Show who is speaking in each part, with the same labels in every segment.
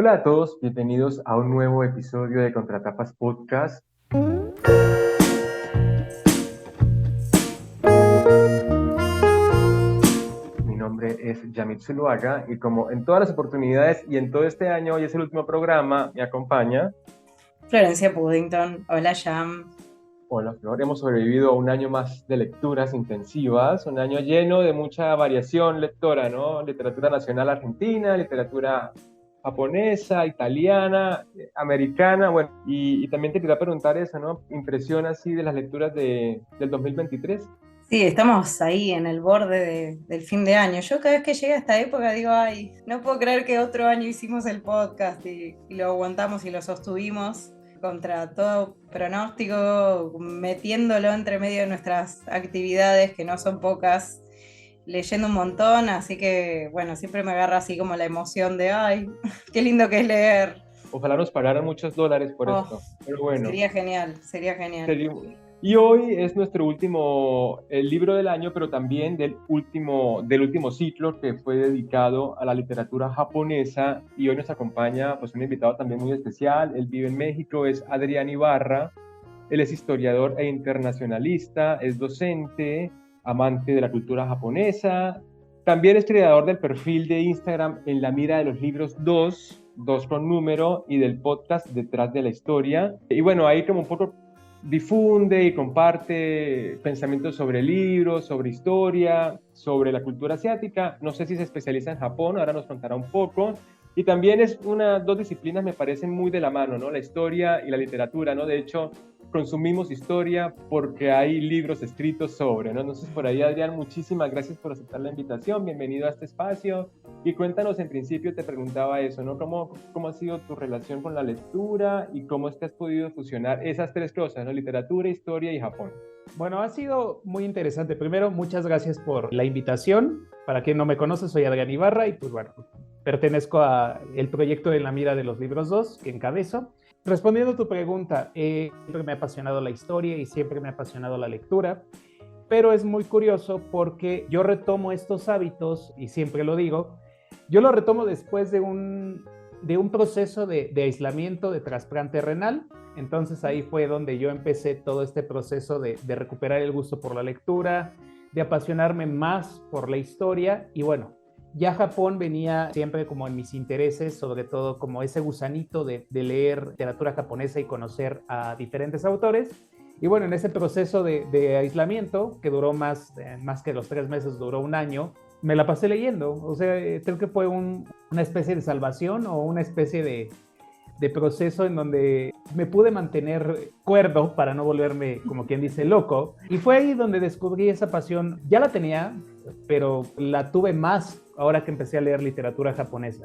Speaker 1: Hola a todos, bienvenidos a un nuevo episodio de Contratapas Podcast. Mi nombre es Yamit Zuluaga y como en todas las oportunidades y en todo este año, hoy es el último programa, me acompaña.
Speaker 2: Florencia Puddington, hola Jam.
Speaker 1: Hola Flor, hemos sobrevivido a un año más de lecturas intensivas, un año lleno de mucha variación lectora, ¿no? Literatura nacional argentina, literatura japonesa, italiana, americana, bueno, y también te quería preguntar eso, ¿no? Impresión así de las lecturas del 2023.
Speaker 2: Sí, estamos ahí en el borde del fin de año. Yo cada vez que llega esta época digo, ay, no puedo creer que otro año hicimos el podcast y lo aguantamos y lo sostuvimos contra todo pronóstico, metiéndolo entre medio de nuestras actividades, que no son pocas, leyendo un montón, así que bueno, siempre me agarra así como la emoción de, ay, qué lindo que es leer.
Speaker 1: Ojalá nos pagaran muchos dólares por
Speaker 2: Oh,
Speaker 1: esto, pero bueno.
Speaker 2: sería genial, sería genial.
Speaker 1: Sería- Y hoy es nuestro último el libro del año, pero también del último ciclo que fue dedicado a la literatura japonesa. Y hoy nos acompaña pues, un invitado también muy especial. Él vive en México, es Adrián Ibarra. Él es historiador e internacionalista, es docente, amante de la cultura japonesa. También es creador del perfil de Instagram En la Mira de los Libros 2 con número, y del podcast Detrás de la Historia. Y bueno, ahí como un poco difunde y comparte pensamientos sobre libros, sobre historia, sobre la cultura asiática. No sé si se especializa en Japón, ahora nos contará un poco. Y también es dos disciplinas me parecen muy de la mano, ¿no? La historia y la literatura, ¿no? De hecho, consumimos historia porque hay libros escritos sobre, ¿no? Entonces, por ahí, Adrián, muchísimas gracias por aceptar la invitación. Bienvenido a este espacio. Y cuéntanos, en principio te preguntaba eso, ¿no? ¿Cómo ha sido tu relación con la lectura y cómo es que has podido fusionar esas tres cosas, ¿no? Literatura, historia y Japón.
Speaker 3: Bueno, ha sido muy interesante. Primero, muchas gracias por la invitación. Para quien no me conoce, soy Adrián Ibarra y pues bueno, pertenezco a el proyecto En la Mira de los Libros 2 que encabezo. Respondiendo a tu pregunta, siempre me ha apasionado la historia y siempre me ha apasionado la lectura, pero es muy curioso porque yo retomo estos hábitos y siempre lo digo, yo lo retomo después de un proceso de aislamiento de trasplante renal. Entonces ahí fue donde yo empecé todo este proceso de recuperar el gusto por la lectura, de apasionarme más por la historia y bueno, ya Japón venía siempre como en mis intereses, sobre todo como ese gusanito de leer literatura japonesa y conocer a diferentes autores. Y bueno, en ese proceso de aislamiento, que duró más que los 3 meses, duró un año, me la pasé leyendo. O sea, creo que fue una especie de salvación o una especie de proceso en donde me pude mantener cuerdo para no volverme, como quien dice, loco. Y fue ahí donde descubrí esa pasión. Ya la tenía, pero la tuve más ahora que empecé a leer literatura japonesa.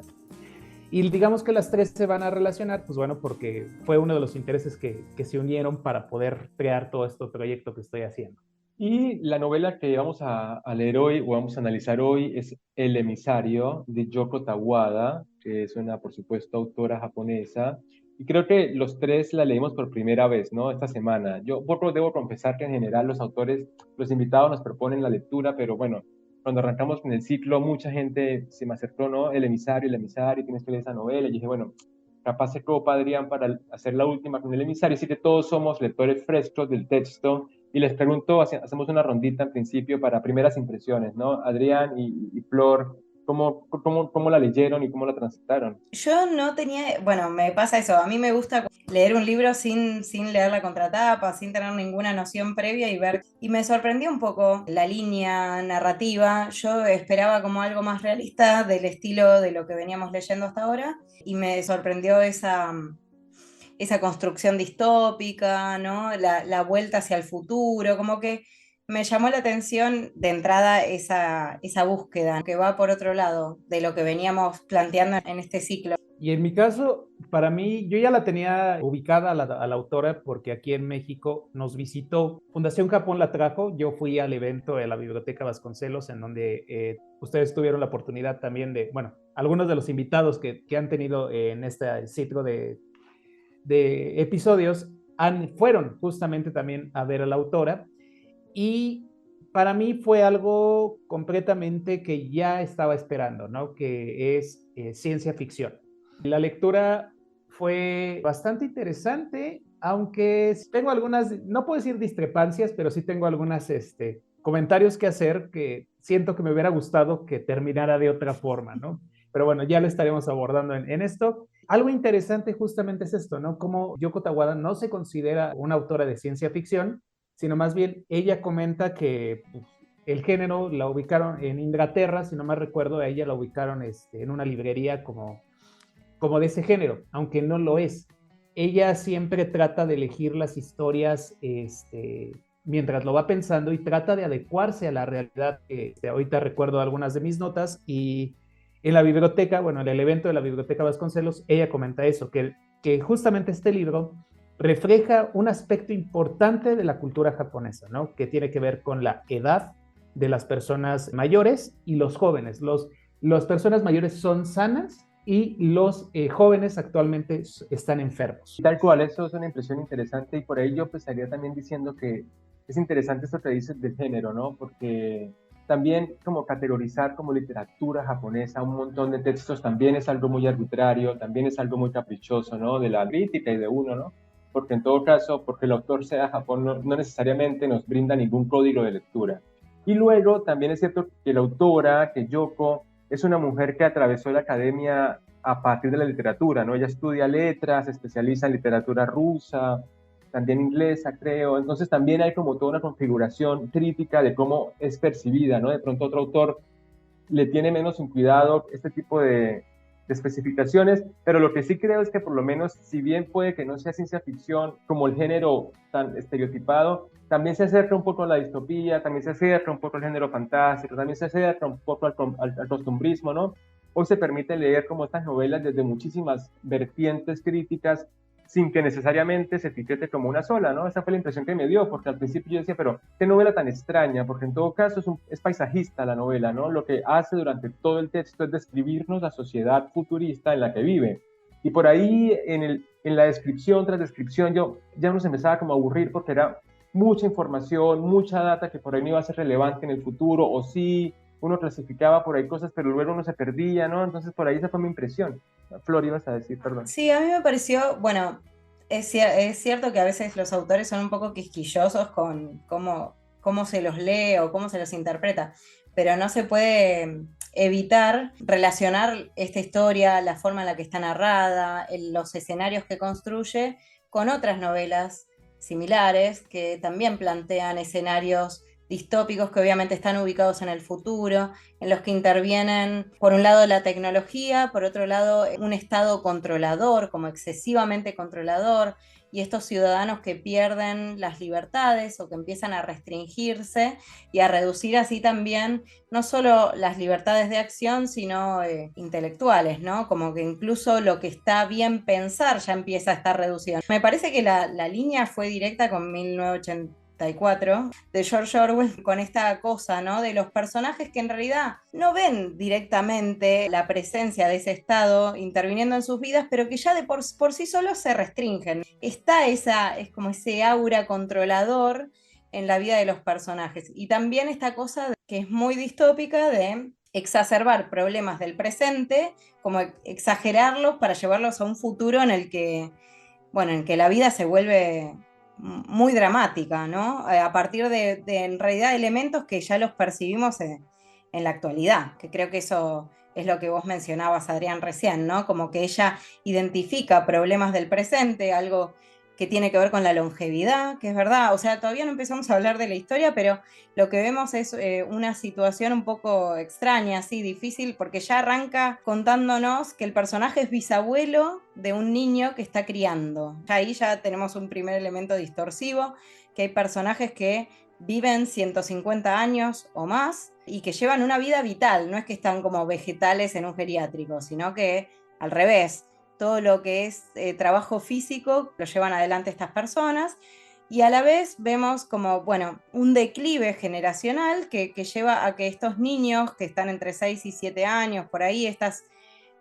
Speaker 3: Y digamos que las tres se van a relacionar, pues bueno, porque fue uno de los intereses que se unieron para poder crear todo este proyecto que estoy haciendo.
Speaker 1: Y la novela que vamos a leer hoy o vamos a analizar hoy es El emisario de Yoko Tawada, que es una, por supuesto, autora japonesa. Y creo que los tres la leímos por primera vez, ¿no? Esta semana. Yo poco debo confesar que en general los autores, los invitados nos proponen la lectura, pero bueno, cuando arrancamos con el ciclo, mucha gente se me acercó, ¿no? El emisario, tienes que leer esa novela. Y dije, bueno, capaz se copa Adrián para hacer la última con el emisario. Así que todos somos lectores frescos del texto y les pregunto, hacemos una rondita en principio para primeras impresiones, ¿no? Adrián y Flor, ¿cómo la leyeron y cómo la transitaron?
Speaker 2: Yo no tenía, bueno, me pasa eso, a mí me gusta leer un libro sin leer la contratapa, sin tener ninguna noción previa y ver, y me sorprendió un poco la línea narrativa, yo esperaba como algo más realista del estilo de lo que veníamos leyendo hasta ahora, y me sorprendió esa construcción distópica, ¿no? La vuelta hacia el futuro, como que me llamó la atención de entrada esa búsqueda que va por otro lado de lo que veníamos planteando en este ciclo.
Speaker 3: Y en mi caso, para mí, yo ya la tenía ubicada a la autora porque aquí en México nos visitó, Fundación Japón la trajo, yo fui al evento de la Biblioteca Vasconcelos en donde ustedes tuvieron la oportunidad también de, bueno, algunos de los invitados que han tenido en este ciclo de episodios fueron justamente también a ver a la autora y para mí fue algo completamente que ya estaba esperando, ¿no? Que es ciencia ficción. La lectura fue bastante interesante, aunque tengo algunas, no puedo decir discrepancias, pero sí tengo algunas comentarios que hacer que siento que me hubiera gustado que terminara de otra forma, ¿no? Pero bueno, ya lo estaremos abordando en esto. Algo interesante justamente es esto, ¿no? Como Yoko Tawada no se considera una autora de ciencia ficción, sino más bien ella comenta que pues, el género la ubicaron en Inglaterra, si no mal recuerdo, a ella la ubicaron en una librería como de ese género, aunque no lo es. Ella siempre trata de elegir las historias mientras lo va pensando y trata de adecuarse a la realidad. Ahorita recuerdo algunas de mis notas y en la biblioteca, bueno, en el evento de la Biblioteca Vasconcelos, ella comenta eso, que justamente este libro refleja un aspecto importante de la cultura japonesa, ¿no? Que tiene que ver con la edad de las personas mayores y los jóvenes. Las personas mayores son sanas y los jóvenes actualmente están enfermos.
Speaker 1: Tal cual, eso es una impresión interesante y por ahí yo empezaría también diciendo que es interesante esto que dices del género, ¿no? Porque también como categorizar como literatura japonesa un montón de textos también es algo muy arbitrario, también es algo muy caprichoso, ¿no? De la crítica y de uno, ¿no? Porque en todo caso, porque el autor sea Japón, no necesariamente nos brinda ningún código de lectura. Y luego también es cierto que la autora, que Yoko, es una mujer que atravesó la academia a partir de la literatura, ¿no? Ella estudia letras, se especializa en literatura rusa, también inglesa, creo. Entonces también hay como toda una configuración crítica de cómo es percibida, ¿no? De pronto otro autor le tiene menos en cuidado este tipo de especificaciones, pero lo que sí creo es que por lo menos, si bien puede que no sea ciencia ficción como el género tan estereotipado, también se acerca un poco a la distopía, también se acerca un poco al género fantástico, también se acerca un poco al costumbrismo, ¿no? Hoy se permite leer como estas novelas desde muchísimas vertientes críticas sin que necesariamente se etiquete como una sola, ¿no? Esa fue la impresión que me dio, porque al principio yo decía, pero qué novela tan extraña, porque en todo caso es paisajista la novela, ¿no? Lo que hace durante todo el texto es describirnos la sociedad futurista en la que vive. Y por ahí, en la descripción tras descripción, yo ya uno se empezaba como a aburrir porque era mucha información, mucha data que por ahí no iba a ser relevante en el futuro, o sí, uno clasificaba por ahí cosas, pero luego uno se perdía, ¿no? Entonces por ahí esa fue mi impresión. Flor, ibas a decir, perdón.
Speaker 2: Sí, a mí me pareció, bueno, es cierto que a veces los autores son un poco quisquillosos con cómo se los lee o cómo se los interpreta, pero no se puede evitar relacionar esta historia, la forma en la que está narrada, los escenarios que construye, con otras novelas similares que también plantean escenarios distópicos que obviamente están ubicados en el futuro, en los que intervienen, por un lado, la tecnología, por otro lado, un Estado controlador, como excesivamente controlador, y estos ciudadanos que pierden las libertades o que empiezan a restringirse y a reducir así también no solo las libertades de acción, sino intelectuales, ¿no? Como que incluso lo que está bien pensar ya empieza a estar reducido. Me parece que la línea fue directa con 1984 de George Orwell, con esta cosa, ¿no? De los personajes que en realidad no ven directamente la presencia de ese Estado interviniendo en sus vidas, pero que ya de por sí solos se restringen. Está es como ese aura controlador en la vida de los personajes. Y también esta cosa que es muy distópica de exacerbar problemas del presente, como exagerarlos para llevarlos a un futuro en el que, bueno, en que la vida se vuelve muy dramática, ¿no? A partir de en realidad elementos que ya los percibimos en la actualidad, que creo que eso es lo que vos mencionabas, Adrián, recién, ¿no? Como que ella identifica problemas del presente, algo que tiene que ver con la longevidad, que es verdad, o sea, todavía no empezamos a hablar de la historia, pero lo que vemos es una situación un poco extraña, así, difícil, porque ya arranca contándonos que el personaje es bisabuelo de un niño que está criando. Ya ahí ya tenemos un primer elemento distorsivo, que hay personajes que viven 150 años o más y que llevan una vida vital, no es que están como vegetales en un geriátrico, sino que al revés, todo lo que es trabajo físico lo llevan adelante estas personas y a la vez vemos como, bueno, un declive generacional que lleva a que estos niños que están entre 6 y 7 años, por ahí, estas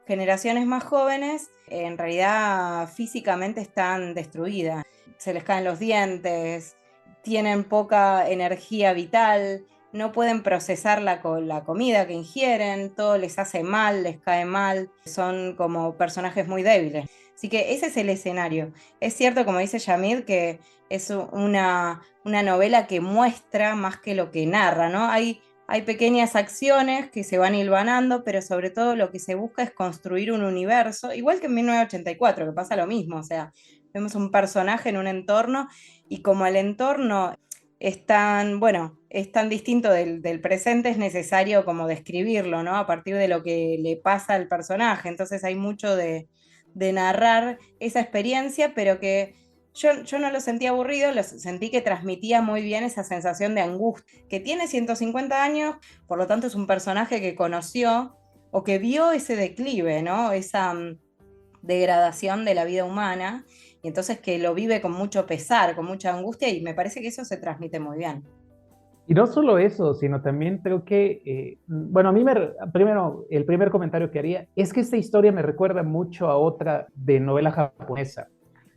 Speaker 2: generaciones más jóvenes, en realidad físicamente están destruidas. Se les caen los dientes, tienen poca energía vital, no pueden procesar la comida que ingieren, todo les hace mal, les cae mal, son como personajes muy débiles. Así que ese es el escenario. Es cierto, como dice Yamid, que es una novela que muestra más que lo que narra, ¿no? Hay pequeñas acciones que se van hilvanando, pero sobre todo lo que se busca es construir un universo, igual que en 1984, que pasa lo mismo, o sea, vemos un personaje en un entorno y como el entorno bueno, es tan distinto del presente, es necesario como describirlo, ¿no? A partir de lo que le pasa al personaje. Entonces hay mucho de narrar esa experiencia, pero que yo no lo sentí aburrido, lo sentí que transmitía muy bien esa sensación de angustia, que tiene 150 años, por lo tanto es un personaje que conoció o que vio ese declive, ¿no? Esa degradación de la vida humana, y entonces que lo vive con mucho pesar, con mucha angustia, y me parece que eso se transmite muy bien.
Speaker 3: Y no solo eso, sino también creo que, bueno, primero, el primer comentario que haría es que esta historia me recuerda mucho a otra de novela japonesa,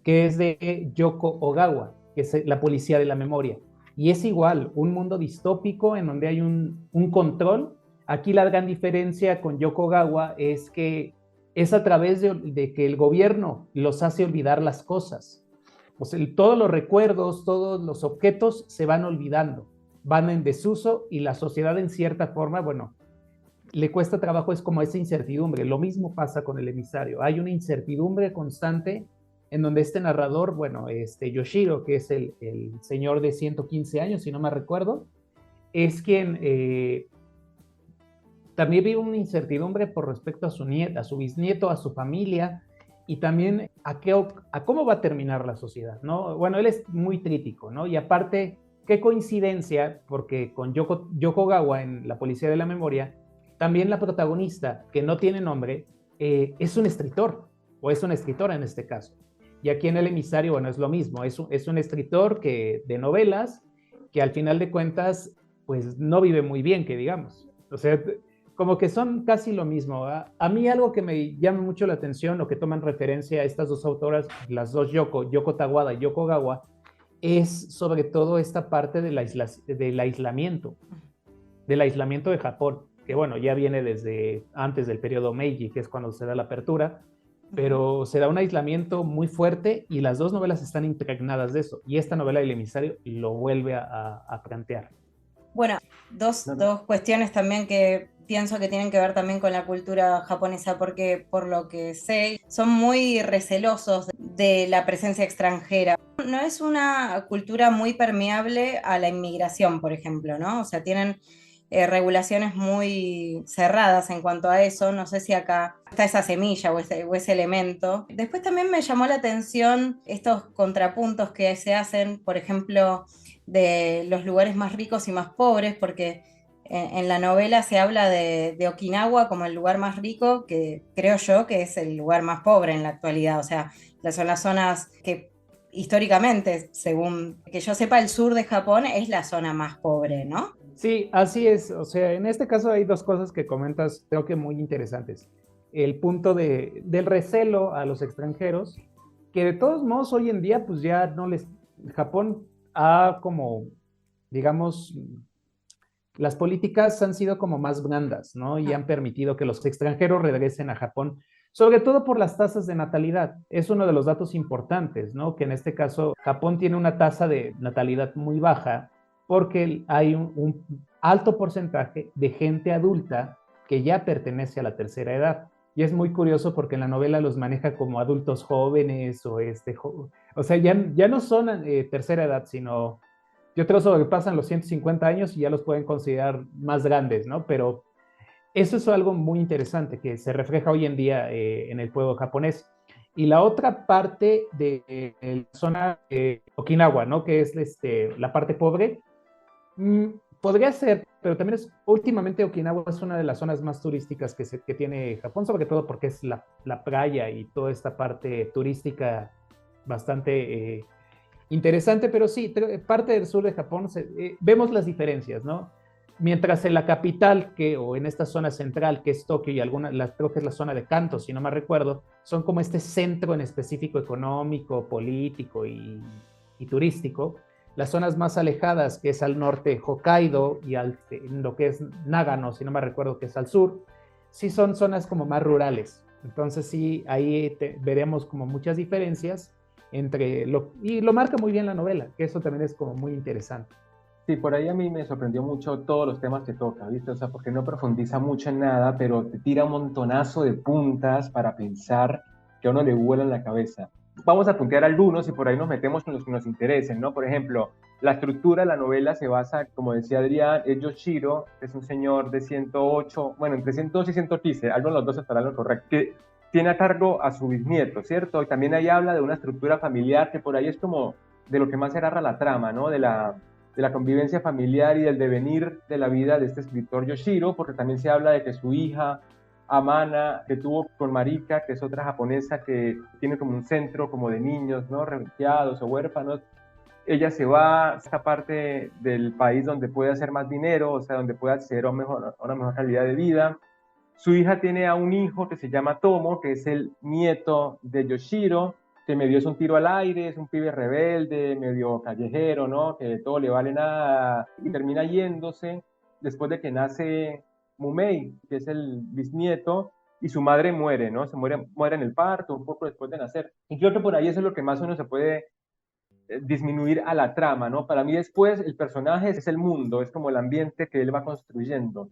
Speaker 3: que es de Yoko Ogawa, que es La policía de la memoria. Y es igual, un mundo distópico en donde hay un control. Aquí la gran diferencia con Yoko Ogawa es que es a través de que el gobierno los hace olvidar las cosas. O sea, todos los recuerdos, todos los objetos se van olvidando, van en desuso y la sociedad en cierta forma, bueno, le cuesta trabajo, es como esa incertidumbre. Lo mismo pasa con el emisario. Hay una incertidumbre constante en donde este narrador, bueno, Yoshiro, que es el señor de 115 años, si no me recuerdo, es quien también vive una incertidumbre por respecto a su nieto, a su bisnieto, a su familia, y también a cómo va a terminar la sociedad, ¿no? Bueno, él es muy crítico, ¿no? Y aparte, qué coincidencia, porque con Yoko Ogawa en La policía de la memoria, también la protagonista, que no tiene nombre, es un escritor, o es una escritora en este caso. Y aquí en El emisario, bueno, es lo mismo, es un escritor de novelas que al final de cuentas, pues no vive muy bien, que digamos. O sea, como que son casi lo mismo. A mí algo que me llama mucho la atención, o que toman referencia a estas dos autoras, las dos Yoko Tawada y Yoko Ogawa, es sobre todo esta parte del aislamiento de Japón, que bueno, ya viene desde antes del periodo Meiji, que es cuando se da la apertura, pero se da un aislamiento muy fuerte y las dos novelas están impregnadas de eso, y esta novela del emisario lo vuelve a plantear.
Speaker 2: Bueno, dos cuestiones también que pienso que tienen que ver también con la cultura japonesa, porque por lo que sé, son muy recelosos de la presencia extranjera. No es una cultura muy permeable a la inmigración, por ejemplo, ¿no? O sea, tienen regulaciones muy cerradas en cuanto a eso. No sé si acá está esa semilla o ese elemento. Después también me llamó la atención estos contrapuntos que se hacen, por ejemplo, de los lugares más ricos y más pobres, porque en la novela se habla de Okinawa como el lugar más rico, que creo yo que es el lugar más pobre en la actualidad. O sea, son las zonas que históricamente, según que yo sepa, el sur de Japón es la zona más pobre, ¿no?
Speaker 3: Sí, así es. O sea, en este caso hay dos cosas que comentas, creo que muy interesantes. El punto del recelo a los extranjeros, que de todos modos hoy en día, pues ya no les... Japón ha como, digamos, las políticas han sido como más blandas, ¿no? Y han permitido que los extranjeros regresen a Japón, sobre todo por las tasas de natalidad. Es uno de los datos importantes, ¿no? Que en este caso Japón tiene una tasa de natalidad muy baja porque hay un alto porcentaje de gente adulta que ya pertenece a la tercera edad. Y es muy curioso porque en la novela los maneja como adultos jóvenes o sea, ya no son tercera edad, sino yo creo que pasan los 150 años y ya los pueden considerar más grandes, ¿no? Pero eso es algo muy interesante que se refleja hoy en día en el pueblo japonés. Y la otra parte de la zona de Okinawa, ¿no? Que es la parte pobre, podría ser, pero también últimamente Okinawa es una de las zonas más turísticas que tiene Japón, sobre todo porque es la playa y toda esta parte turística bastante interesante, pero sí, parte del sur de Japón vemos las diferencias, ¿no? Mientras en la capital, o en esta zona central, que es Tokio, y creo que es la zona de Kanto, si no me recuerdo, son como este centro en específico económico, político y turístico. Las zonas más alejadas, que es al norte Hokkaido y en lo que es Nagano, si no me recuerdo, que es al sur, sí son zonas como más rurales. Entonces sí, ahí veremos como muchas diferencias y lo marca muy bien la novela, que eso también es como muy interesante.
Speaker 1: Sí, por ahí a mí me sorprendió mucho todos los temas que toca, ¿viste? O sea, porque no profundiza mucho en nada, pero te tira un montonazo de puntas para pensar que a uno le vuela en la cabeza. Vamos a puntear algunos y por ahí nos metemos con los que nos interesen, ¿no? Por ejemplo, la estructura de la novela se basa, como decía Adrián, es Yoshiro, que es un señor de 108, bueno, entre 108 y 115, algo en los dos estará lo correcto, que tiene a cargo a su bisnieto, ¿cierto? Y también ahí habla de una estructura familiar que por ahí es como de lo que más se agarra la trama, ¿no? De la convivencia familiar y del devenir de la vida de este escritor Yoshiro, porque también se habla de que su hija, Amana, que tuvo con Marika, que es otra japonesa que tiene como un centro como de niños, ¿no? Refugiados o huérfanos, ella se va a esta parte del país donde puede hacer más dinero, o sea, donde puede acceder a una mejor calidad de vida. Su hija tiene a un hijo que se llama Tomo, que es el nieto de Yoshiro, que medio es un tiro al aire, es un pibe rebelde, medio callejero, ¿no? Que todo le vale nada y termina yéndose después de que nace Mumei, que es el bisnieto, y su madre muere, ¿no? Muere en el parto, un poco después de nacer. Y creo que por ahí eso es lo que más uno se puede disminuir a la trama, ¿no? Para mí después el personaje es el mundo, es como el ambiente que él va construyendo.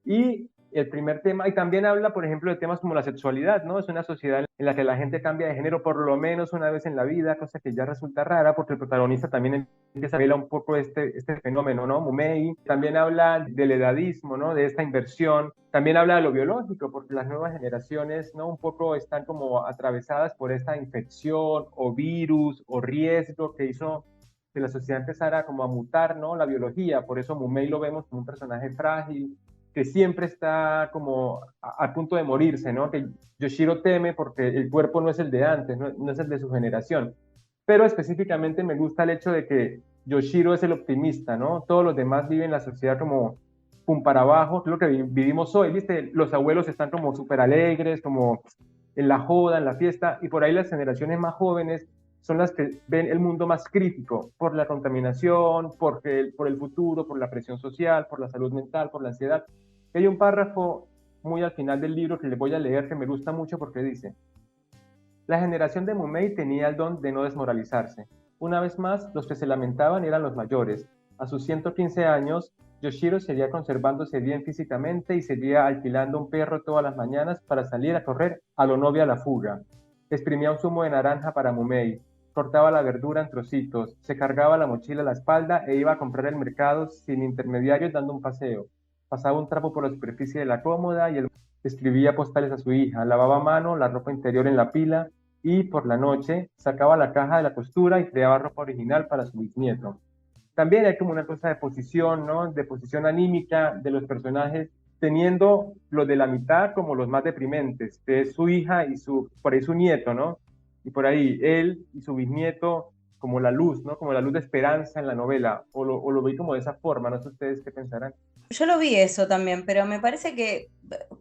Speaker 1: Y el primer tema, y también habla, por ejemplo, de temas como la sexualidad, ¿no? Es una sociedad en la que la gente cambia de género por lo menos una vez en la vida, cosa que ya resulta rara, porque el protagonista también empieza a ver un poco este fenómeno, ¿no? Mumei. También habla del edadismo, ¿no? De esta inversión. También habla de lo biológico, porque las nuevas generaciones, ¿no? Un poco están como atravesadas por esta infección o virus o riesgo que hizo que la sociedad empezara como a mutar, ¿no? La biología. Por eso Mumei lo vemos como un personaje frágil, que siempre está como a punto de morirse, ¿no? Que Yoshiro teme porque el cuerpo no es el de antes, no es el de su generación. Pero específicamente me gusta el hecho de que Yoshiro es el optimista, ¿no? Todos los demás viven la sociedad como pum para abajo, es lo que vivimos hoy, ¿viste? Los abuelos están como súper alegres, como en la joda, en la fiesta, y por ahí las generaciones más jóvenes son las que ven el mundo más crítico por la contaminación, por el futuro, por la presión social, por la salud mental, por la ansiedad. Hay un párrafo muy al final del libro que le voy a leer que me gusta mucho porque dice: la generación de Mumei tenía el don de no desmoralizarse. Una vez más, los que se lamentaban eran los mayores. A sus 115 años, Yoshiro seguía conservándose bien físicamente y seguía alquilando un perro todas las mañanas para salir a correr a lo novia a la fuga. Exprimía un zumo de naranja para Mumei, cortaba la verdura en trocitos, se cargaba la mochila a la espalda e iba a comprar el mercado sin intermediarios dando un paseo. Pasaba un trapo por la superficie de la cómoda y escribía postales a su hija, lavaba a mano la ropa interior en la pila y por la noche sacaba la caja de la costura y creaba ropa original para su bisnieto. También hay como una cosa de posición, ¿no? De posición anímica de los personajes, teniendo los de la mitad como los más deprimentes, que es su hija y por ahí su nieto, ¿no? Y por ahí él y su bisnieto como la luz, ¿no? Como la luz de esperanza en la novela, o lo vi como de esa forma, no sé ustedes qué pensarán.
Speaker 2: Yo lo vi eso también, pero me parece que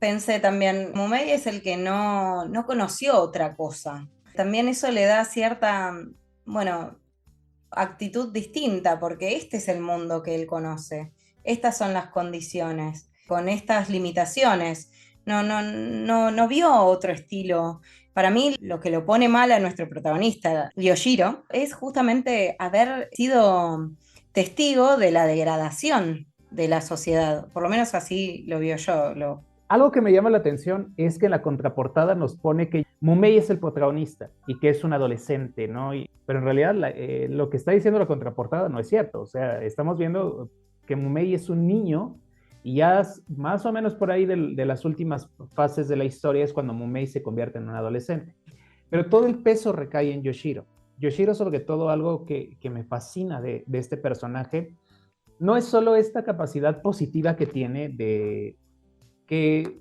Speaker 2: pensé también, Mumei es el que no conoció otra cosa. También eso le da cierta, bueno, actitud distinta, porque este es el mundo que él conoce. Estas son las condiciones, con estas limitaciones. No vio otro estilo. Para mí, lo que lo pone mal a nuestro protagonista, Yoshiro, es justamente haber sido testigo de la degradación de la sociedad. Por lo menos así lo vio yo.
Speaker 3: Algo que me llama la atención es que en la contraportada nos pone que Mumei es el protagonista y que es un adolescente, ¿no? Pero en realidad lo que está diciendo la contraportada no es cierto. O sea, estamos viendo que Mumei es un niño y ya más o menos por ahí de las últimas fases de la historia es cuando Mumei se convierte en un adolescente. Pero todo el peso recae en Yoshiro. Yoshiro, sobre todo, algo que me fascina de este personaje, no es solo esta capacidad positiva que tiene que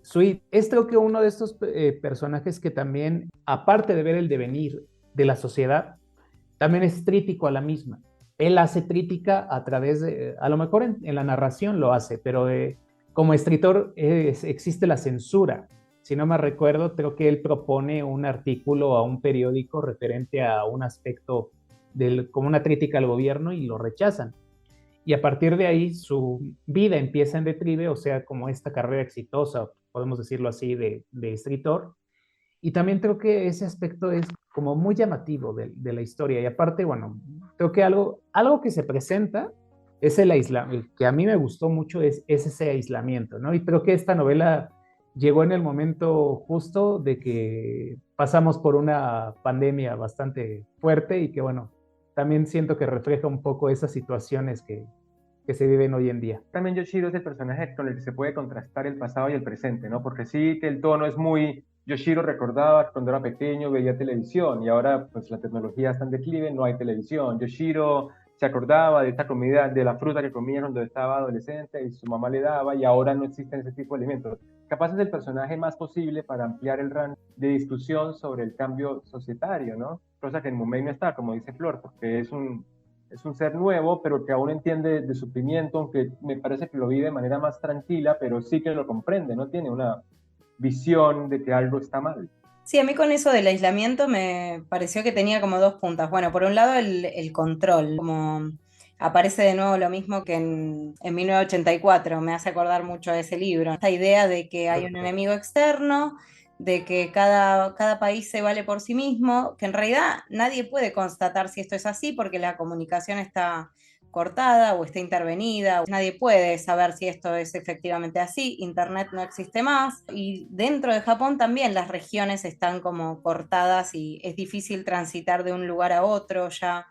Speaker 3: es creo que uno de estos personajes que también, aparte de ver el devenir de la sociedad, también es crítico a la misma. Él hace crítica a través de, a lo mejor en la narración lo hace, pero como escritor existe la censura. Si no me recuerdo, creo que él propone un artículo a un periódico referente a un aspecto como una crítica al gobierno y lo rechazan. Y a partir de ahí su vida empieza en declive, o sea, como esta carrera exitosa, podemos decirlo así, de escritor. Y también creo que ese aspecto es como muy llamativo de la historia. Y aparte, bueno, creo que algo que se presenta es el aislamiento, que a mí me gustó mucho es ese aislamiento, ¿no? Y creo que esta novela llegó en el momento justo de que pasamos por una pandemia bastante fuerte y que, bueno, también siento que refleja un poco esas situaciones que se viven hoy en día.
Speaker 1: También Yoshiro es el personaje con el que se puede contrastar el pasado y el presente, ¿no? Porque sí que el tono es muy... Yoshiro recordaba que cuando era pequeño veía televisión y ahora pues la tecnología está en declive, no hay televisión. Yoshiro se acordaba de esta comida, de la fruta que comía cuando estaba adolescente y su mamá le daba y ahora no existen ese tipo de alimentos. Capaz es el personaje más posible para ampliar el rango de discusión sobre el cambio societario, ¿no? Cosa que en Mumei no está, como dice Flor, porque es un ser nuevo, pero que aún entiende de sufrimiento, aunque me parece que lo vive de manera más tranquila, pero sí que lo comprende, no tiene una visión de que algo está mal.
Speaker 2: Sí, a mí con eso del aislamiento me pareció que tenía como dos puntas. Bueno, por un lado el control, como aparece de nuevo lo mismo que en 1984, me hace acordar mucho de ese libro. Esta idea de que hay un enemigo externo, de que cada país se vale por sí mismo, que en realidad nadie puede constatar si esto es así porque la comunicación está cortada o está intervenida. Nadie puede saber si esto es efectivamente así. Internet no existe más y dentro de Japón también las regiones están como cortadas y es difícil transitar de un lugar a otro, ya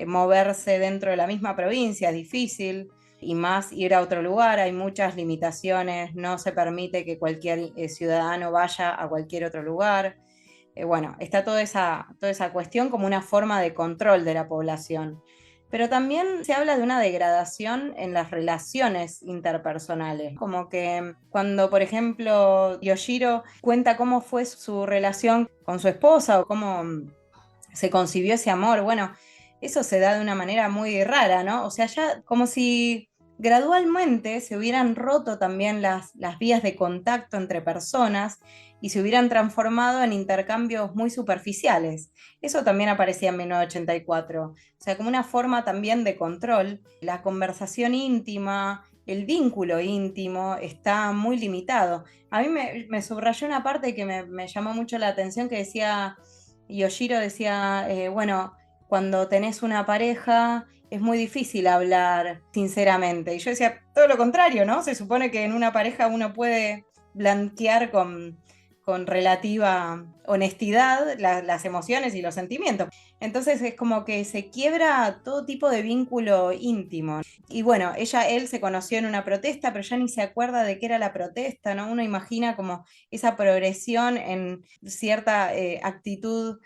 Speaker 2: moverse dentro de la misma provincia es difícil y más ir a otro lugar, hay muchas limitaciones, no se permite que cualquier ciudadano vaya a cualquier otro lugar. Bueno, está toda esa cuestión como una forma de control de la población. Pero también se habla de una degradación en las relaciones interpersonales, como que cuando, por ejemplo, Yoshiro cuenta cómo fue su relación con su esposa o cómo se concibió ese amor, bueno, eso se da de una manera muy rara, ¿no? O sea, ya como si gradualmente se hubieran roto también las vías de contacto entre personas y se hubieran transformado en intercambios muy superficiales. Eso también aparecía en 1984. O sea, como una forma también de control. La conversación íntima, el vínculo íntimo está muy limitado. A mí me subrayó una parte que me llamó mucho la atención que decía, Yoshiro decía, bueno, cuando tenés una pareja es muy difícil hablar sinceramente. Y yo decía, todo lo contrario, ¿no? Se supone que en una pareja uno puede blanquear con relativa honestidad las emociones y los sentimientos. Entonces es como que se quiebra todo tipo de vínculo íntimo. Y bueno, él se conoció en una protesta, pero ya ni se acuerda de qué era la protesta, ¿no? Uno imagina como esa progresión en cierta actitud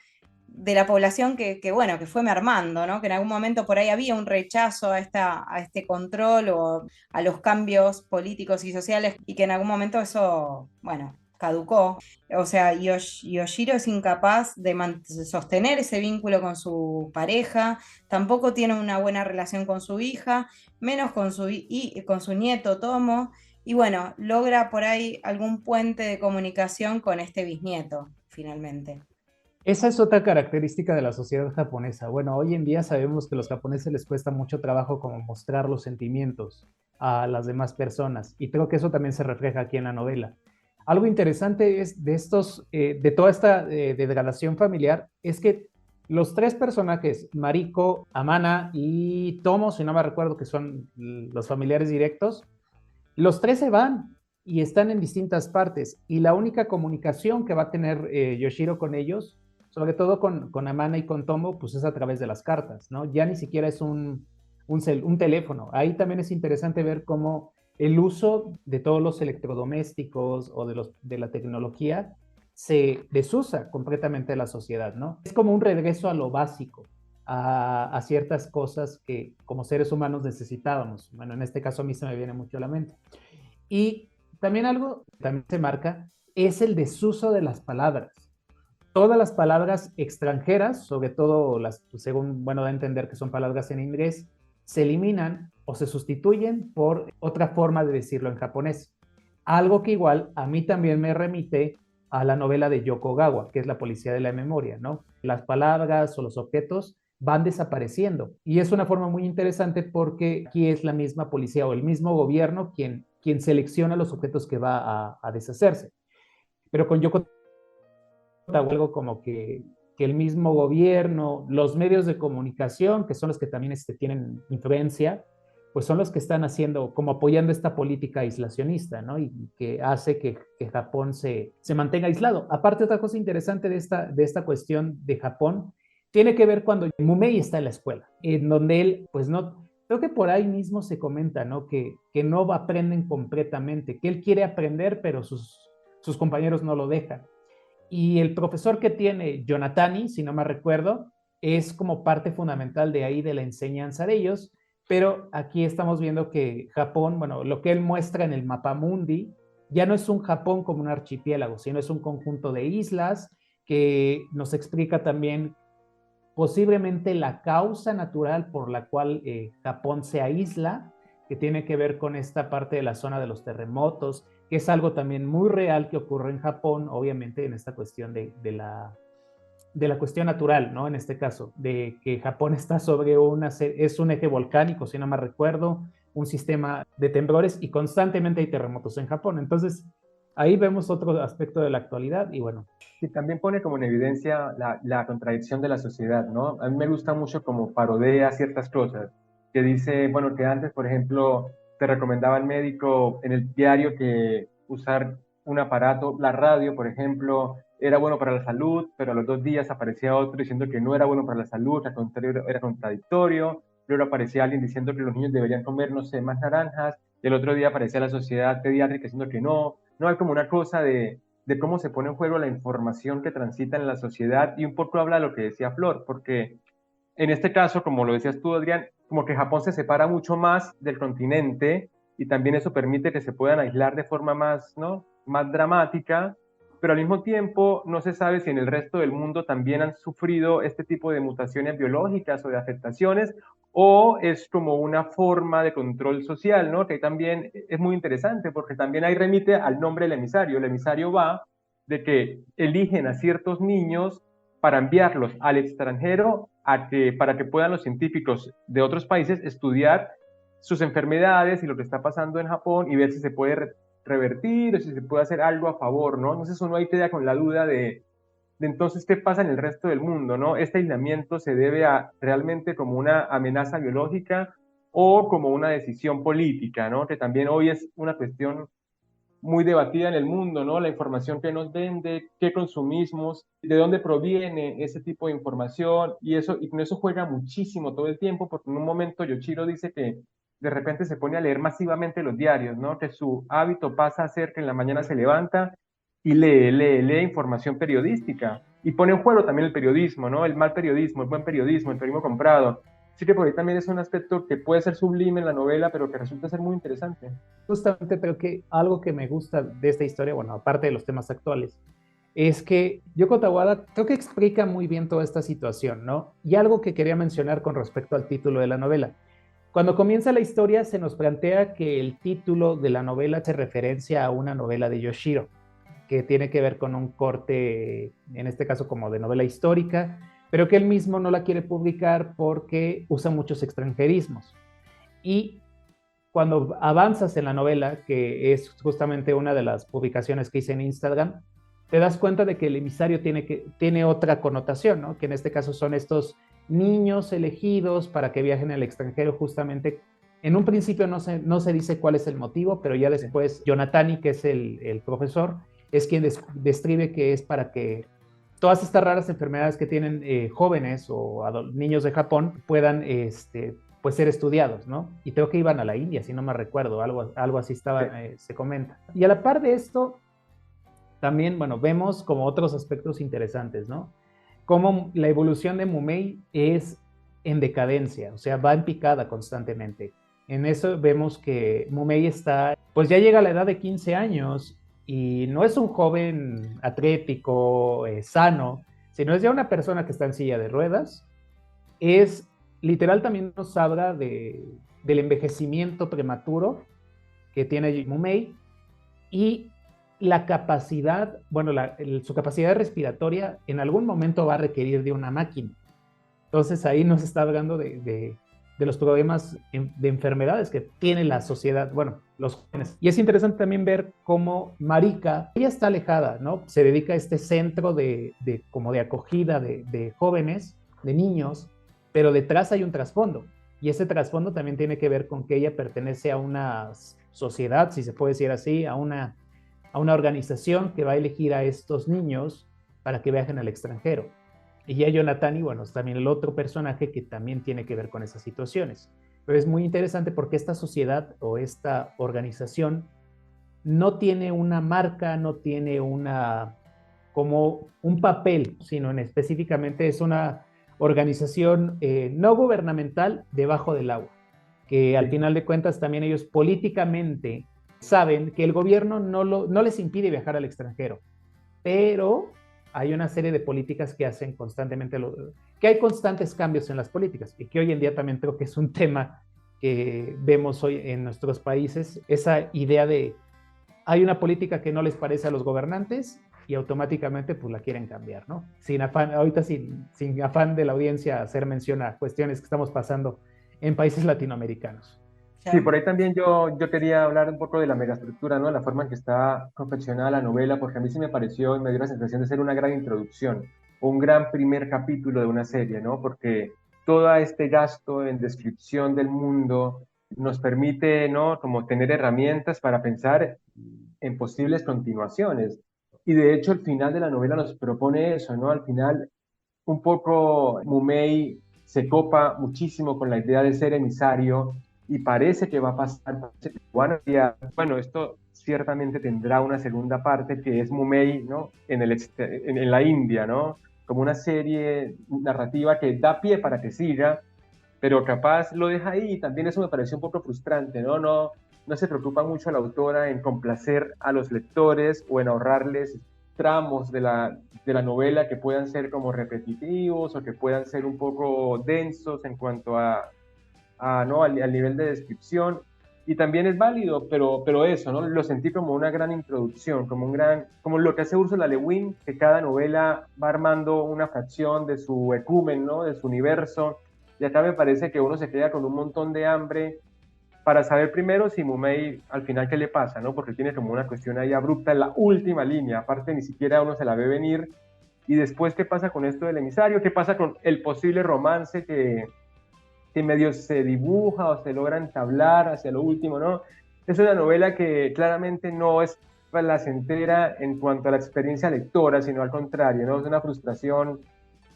Speaker 2: de la población bueno, que fue mermando, ¿no? Que en algún momento por ahí había un rechazo a este control o a los cambios políticos y sociales y que en algún momento eso, bueno, caducó. O sea, Yoshiro es incapaz de sostener ese vínculo con su pareja, tampoco tiene una buena relación con su hija, menos con su nieto Tomo, y bueno, logra por ahí algún puente de comunicación con este bisnieto, finalmente.
Speaker 3: Esa es otra característica de la sociedad japonesa. Bueno, hoy en día sabemos que a los japoneses les cuesta mucho trabajo como mostrar los sentimientos a las demás personas y creo que eso también se refleja aquí en la novela. Algo interesante es de toda esta degradación familiar, es que los tres personajes, Mariko, Amana y Tomo, si no me recuerdo que son los familiares directos, los tres se van y están en distintas partes y la única comunicación que va a tener Yoshiro con ellos, sobre todo con Amana y con Tomo, pues es a través de las cartas, ¿no? Ya ni siquiera es un teléfono. Ahí también es interesante ver cómo el uso de todos los electrodomésticos o de la tecnología se desusa completamente de la sociedad, ¿no? Es como un regreso a lo básico, a ciertas cosas que como seres humanos necesitábamos. Bueno, en este caso a mí se me viene mucho a la mente. Y también algo que también se marca es el desuso de las palabras. Todas las palabras extranjeras, sobre todo las, según, bueno, da a entender que son palabras en inglés, se eliminan o se sustituyen por otra forma de decirlo en japonés. Algo que igual a mí también me remite a la novela de Yoko Gawa, que es La policía de la memoria, ¿no? Las palabras o los objetos van desapareciendo. Y es una forma muy interesante porque aquí es la misma policía o el mismo gobierno quien selecciona los objetos que va a deshacerse. Pero con Yoko algo como que el mismo gobierno, los medios de comunicación, que son los que también tienen influencia, pues son los que están haciendo, como apoyando esta política aislacionista, ¿no? Y que hace que Japón se mantenga aislado. Aparte, otra cosa interesante de esta cuestión de Japón, tiene que ver cuando Mumei está en la escuela, en donde él, pues no, creo que por ahí mismo se comenta, ¿no? Que no aprenden completamente, que él quiere aprender, pero sus compañeros no lo dejan. Y el profesor que tiene Jonatani, si no me recuerdo, es como parte fundamental de ahí de la enseñanza de ellos, pero aquí estamos viendo que Japón, bueno, lo que él muestra en el mapa mundi, ya no es un Japón como un archipiélago, sino es un conjunto de islas que nos explica también posiblemente la causa natural por la cual Japón se aísla, que tiene que ver con esta parte de la zona de los terremotos, que es algo también muy real que ocurre en Japón, obviamente en esta cuestión de la cuestión natural, ¿no? En este caso, de que Japón está sobre es un eje volcánico, si no me recuerdo, un sistema de temblores y constantemente hay terremotos en Japón. Entonces, ahí vemos otro aspecto de la actualidad y bueno.
Speaker 1: Y también pone como en evidencia la contradicción de la sociedad, ¿no? A mí me gusta mucho como parodia ciertas cosas, que dice, bueno, que antes, por ejemplo, te recomendaba el médico en el diario que usar un aparato, la radio, por ejemplo, era bueno para la salud, pero a los 2 días aparecía otro diciendo que no era bueno para la salud, al contrario, era contradictorio. Luego aparecía alguien diciendo que los niños deberían comer, no sé, más naranjas, y el otro día aparecía la sociedad pediátrica diciendo que no. No hay como una cosa de cómo se pone en juego la información que transita en la sociedad y un poco habla de lo que decía Flor, porque en este caso, como lo decías tú, Adrián, como que Japón se separa mucho más del continente y también eso permite que se puedan aislar de forma más, ¿no? Más dramática, pero al mismo tiempo no se sabe si en el resto del mundo también han sufrido este tipo de mutaciones biológicas o de afectaciones o es como una forma de control social, ¿no? Que también es muy interesante porque también ahí remite al nombre del emisario. El emisario va de que eligen a ciertos niños para enviarlos al extranjero para que puedan los científicos de otros países estudiar sus enfermedades y lo que está pasando en Japón y ver si se puede revertir o si se puede hacer algo a favor, ¿no? Entonces uno ahí queda con la duda de entonces qué pasa en el resto del mundo, ¿no? ¿Este aislamiento se debe a realmente como una amenaza biológica o como una decisión política, ¿no? Que también hoy es una cuestión muy debatida en el mundo, ¿no? La información que nos vende, qué consumimos, de dónde proviene ese tipo de información y con eso juega muchísimo todo el tiempo porque en un momento Yoshiro dice que de repente se pone a leer masivamente los diarios, ¿no? Que su hábito pasa a ser que en la mañana se levanta y lee información periodística y pone en juego también el periodismo, ¿no? El mal periodismo, el buen periodismo, el periodismo comprado. Así que por ahí también es un aspecto que puede ser sublime en la novela, pero que resulta ser muy interesante.
Speaker 3: Justamente creo que algo que me gusta de esta historia, bueno, aparte de los temas actuales, es que Yoko Tawada creo que explica muy bien toda esta situación, ¿no? Y algo que quería mencionar con respecto al título de la novela. Cuando comienza la historia se nos plantea que el título de la novela hace referencia a una novela de Yoshiro, que tiene que ver con un corte, en este caso como de novela histórica, pero que él mismo no la quiere publicar porque usa muchos extranjerismos. Y cuando avanzas en la novela, que es justamente una de las publicaciones que hice en Instagram, te das cuenta de que el emisario tiene otra connotación, ¿no? Que en este caso son estos niños elegidos para que viajen al extranjero justamente. En un principio no se dice cuál es el motivo, pero ya después Jonatani, que es el profesor, es quien describe que es para que todas estas raras enfermedades que tienen jóvenes o niños de Japón puedan pues ser estudiados, ¿no? Y creo que iban a la India, si no me recuerdo, algo así se comenta. Y a la par de esto, también, bueno, vemos como otros aspectos interesantes, ¿no? Como la evolución de Mumei es en decadencia, o sea, va en picada constantemente. En eso vemos que Mumei pues ya llega a la edad de 15 años y no es un joven atlético, sano, sino es ya una persona que está en silla de ruedas. Es literal también nos habla del envejecimiento prematuro que tiene Mumei y la capacidad, bueno, su capacidad respiratoria en algún momento va a requerir de una máquina. Entonces ahí nos está hablando de los problemas de enfermedades que tiene la sociedad, bueno, los jóvenes. Y es interesante también ver cómo Marika, ella está alejada, ¿no? Se dedica a este centro como de acogida de jóvenes, de niños, pero detrás hay un trasfondo. Y ese trasfondo también tiene que ver con que ella pertenece a una sociedad, si se puede decir así, a una organización que va a elegir a estos niños para que viajen al extranjero. Y ya Jonathan, y bueno, es también el otro personaje que también tiene que ver con esas situaciones. Pero es muy interesante porque esta sociedad o esta organización no tiene una marca, no tiene como un papel, sino específicamente es una organización no gubernamental debajo del agua, que al final de cuentas también ellos políticamente saben que el gobierno no les impide viajar al extranjero, pero hay una serie de políticas que hacen constantemente, que hay constantes cambios en las políticas y que hoy en día también creo que es un tema que vemos hoy en nuestros países, esa idea de hay una política que no les parece a los gobernantes y automáticamente pues la quieren cambiar, ¿no? Sin afán, ahorita sin afán de la audiencia hacer mención a cuestiones que estamos pasando en países latinoamericanos.
Speaker 1: Sí, por ahí también yo quería hablar un poco de la megaestructura, ¿no? La forma en que está confeccionada la novela, porque a mí sí me pareció y me dio la sensación de ser una gran introducción, un gran primer capítulo de una serie, ¿no? Porque todo este gasto en descripción del mundo nos permite, ¿no? Como tener herramientas para pensar en posibles continuaciones. Y de hecho el final de la novela nos propone eso, ¿no? Al final un poco Mumei se copa muchísimo con la idea de ser emisario y parece que va a pasar. Bueno, esto ciertamente tendrá una segunda parte que es Mumei, ¿no? En la India, ¿no? Como una serie narrativa que da pie para que siga, pero capaz lo deja ahí y también eso me pareció un poco frustrante, ¿no? No se preocupa mucho la autora en complacer a los lectores o en ahorrarles tramos de la novela que puedan ser como repetitivos o que puedan ser un poco densos en cuanto ¿no? al nivel de descripción. Y también es válido, pero eso, ¿no? Lo sentí como una gran introducción, como lo que hace Ursula Le Guin, que cada novela va armando una fracción de su ecumen, ¿no? De su universo. Y acá me parece que uno se queda con un montón de hambre para saber primero si Mumei al final qué le pasa, ¿no? Porque tiene como una cuestión ahí abrupta en la última línea, aparte ni siquiera uno se la ve venir. Y después, ¿qué pasa con esto del emisario? ¿Qué pasa con el posible romance que medio se dibuja o se logra entablar hacia lo último, ¿no? Es una novela que claramente no es placentera en cuanto a la experiencia lectora, sino al contrario, ¿no? Es una frustración